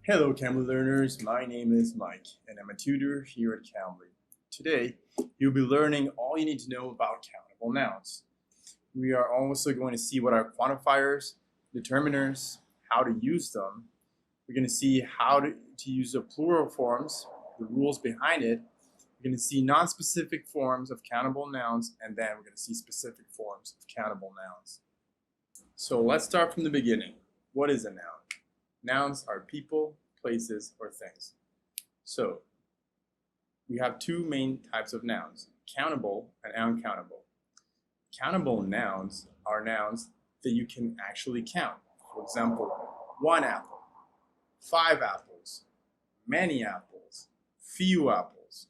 Hello, Cambly learners. My name is Mike, and I'm a tutor here at Cambly. Today, you'll be learning all you need to know about countable nouns. We are also going to see what are quantifiers, determiners, how to use them. We're going to see how to use the plural forms, the rules behind it. We're going to see non-specific forms of countable nouns, and then we're going to see specific forms of countable nouns. So let's start from the beginning. What is a noun? Nouns are people, places, or things. So we have two main types of nouns, countable and uncountable. Countable nouns are nouns that you can actually count. For example, 1 apple, 5 apples, many apples, few apples.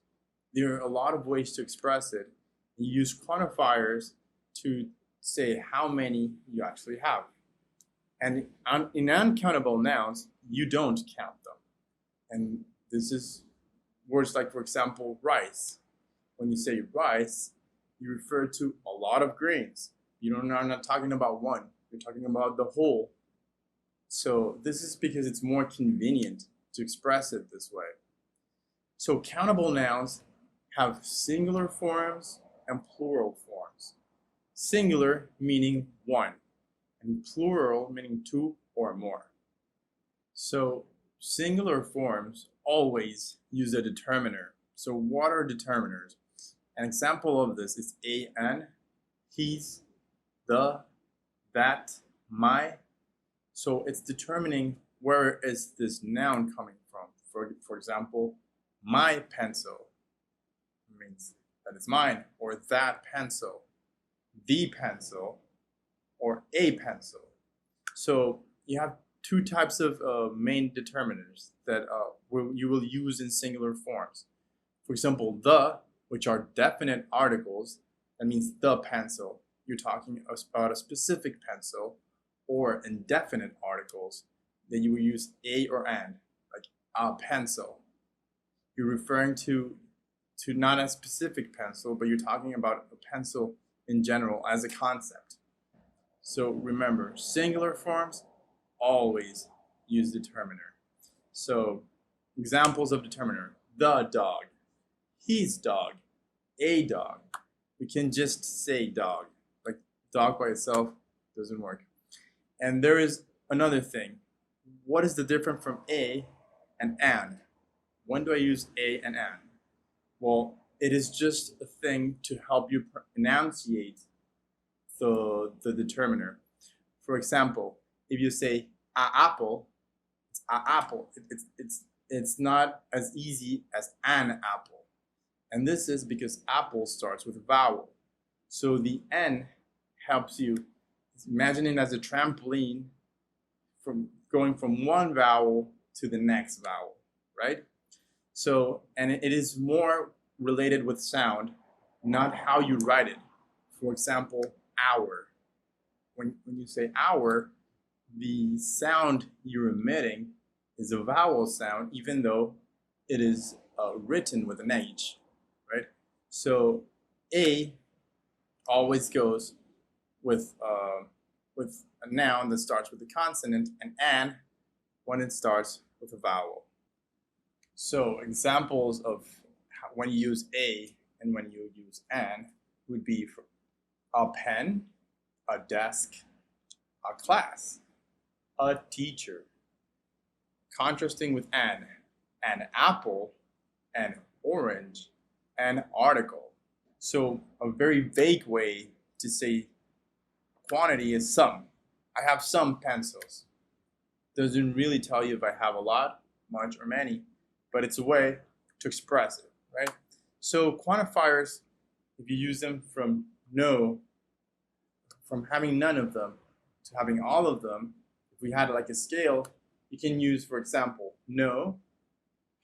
There are a lot of ways to express it. You use quantifiers to say how many you actually have. And in uncountable nouns, you don't count them. And this is words like, for example, rice. When you say rice, you refer to a lot of grains. You're not talking about one, you're talking about the whole. So this is because it's more convenient to express it this way. So countable nouns have singular forms and plural forms. Singular meaning one, and plural meaning two or more. So singular forms always use a determiner. So what are determiners? An example of this is an, he's, the, that, my. So it's determining where is this noun coming from. For example, my pencil means that it's mine, or that pencil, the pencil, or a pencil. So you have two types of main determiners that you will use in singular forms. For example, the, which are definite articles, that means the pencil. You're talking about a specific pencil, or indefinite articles that you will use a or an, like a pencil. You're referring to not a specific pencil, but you're talking about a pencil in general as a concept. So remember, singular forms always use determiner. So examples of determiner: the dog, his dog, a dog. We can just say dog. Like dog by itself doesn't work. And there is another thing. What is the difference from a and an? When do I use a and an? Well, it is just a thing to help you enunciate the determiner. For example, if you say a apple, it's a apple. It's not as easy as an apple. And this is because apple starts with a vowel. So the N helps you imagine it as a trampoline from going from one vowel to the next vowel, right? So, and it is more related with sound, not how you write it. For example, hour. When you say hour, the sound you're emitting is a vowel sound, even though it is written with an H, right? So a always goes with a noun that starts with a consonant, and an when it starts with a vowel. So examples of when you use a and when you use an would be for a pen, a desk, a class, a teacher. Contrasting with an apple, an orange, an article. So a very vague way to say quantity is some. I have some pencils. Doesn't really tell you if I have a lot, much, or many, but it's a way to express it, right? So quantifiers, if you use them from having none of them to having all of them, if we had like a scale, you can use, for example, no,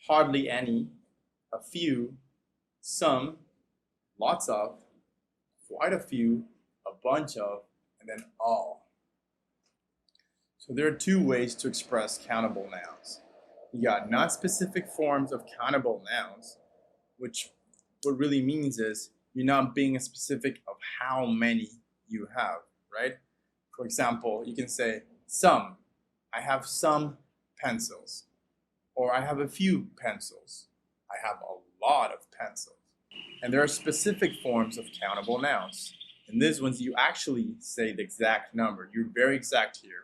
hardly any, a few, some, lots of, quite a few, a bunch of, and then all. So there are two ways to express countable nouns. You got non-specific forms of countable nouns, which what really means is you're not being specific of how many you have, right? For example, you can say some. I have some pencils. Or I have a few pencils. I have a lot of pencils. And there are specific forms of countable nouns. In these ones, you actually say the exact number. You're very exact here.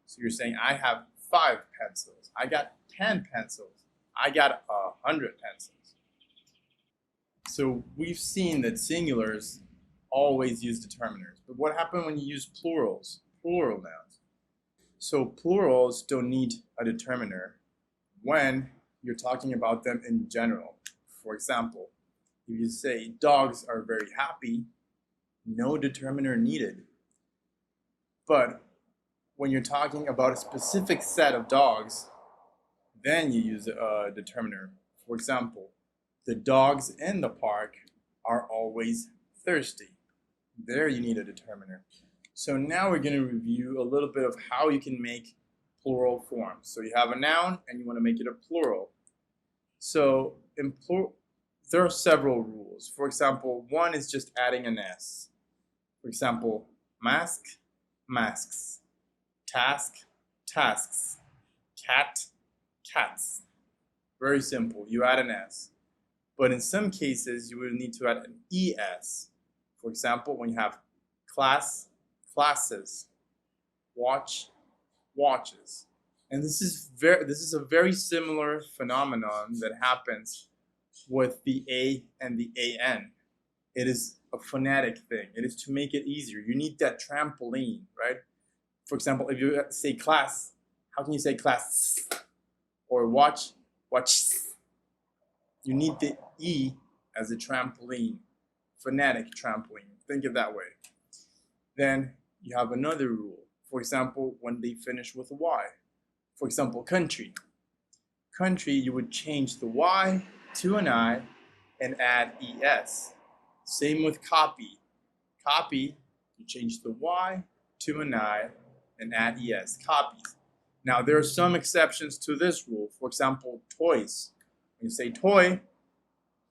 So you're saying, I have 5 pencils. I got 10 pencils. I got 100 pencils. So we've seen that singulars always use determiners. But what happens when you use plurals, plural nouns? So plurals don't need a determiner when you're talking about them in general. For example, if you say dogs are very happy, no determiner needed. But when you're talking about a specific set of dogs, then you use a determiner. For example, the dogs in the park are always thirsty. There you need a determiner. So now we're going to review a little bit of how you can make plural forms. So you have a noun and you want to make it a plural. So in plural, there are several rules. For example, one is just adding an S. For example, mask, masks, task, tasks, cat, cats. Very simple. You add an S. But in some cases, you will need to add an ES. For example, when you have class, classes, watch, watches. And this is a very similar phenomenon that happens with the A and the AN. It is a phonetic thing. It is to make it easier. You need that trampoline, right? For example, if you say class, how can you say class? Or watch, watch. You need the E as a trampoline, phonetic trampoline. Think of it that way. Then you have another rule. For example, when they finish with a Y. For example, country. Country, you would change the Y to an I and add ES. Same with copy. Copy, you change the Y to an I and add ES. Copies. Now, there are some exceptions to this rule. For example, toys. When you say toy,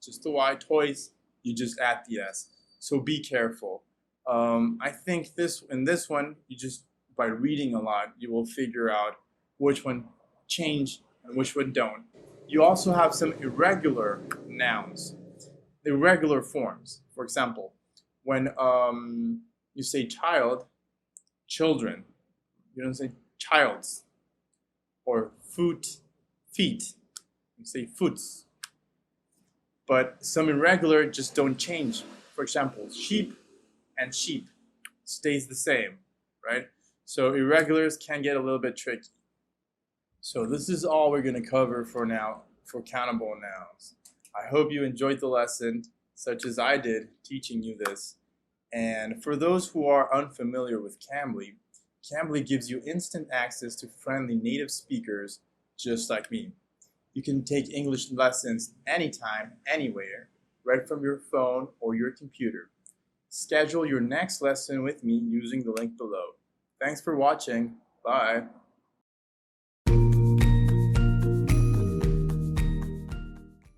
just the Y, toys, you just add the S. So be careful. I think in this one, you just, by reading a lot, you will figure out which one change and which one don't. You also have some irregular nouns, irregular forms. For example, when you say child, children, you don't say childs. Or foot, feet, you say foots. But some irregular just don't change. For example, sheep and sheep stays the same, right? So irregulars can get a little bit tricky. So this is all we're going to cover for now for countable nouns. I hope you enjoyed the lesson, such as I did teaching you this. And for those who are unfamiliar with Cambly, Cambly gives you instant access to friendly native speakers just like me. You can take English lessons anytime, anywhere, right from your phone or your computer. Schedule your next lesson with me using the link below. Thanks for watching. Bye.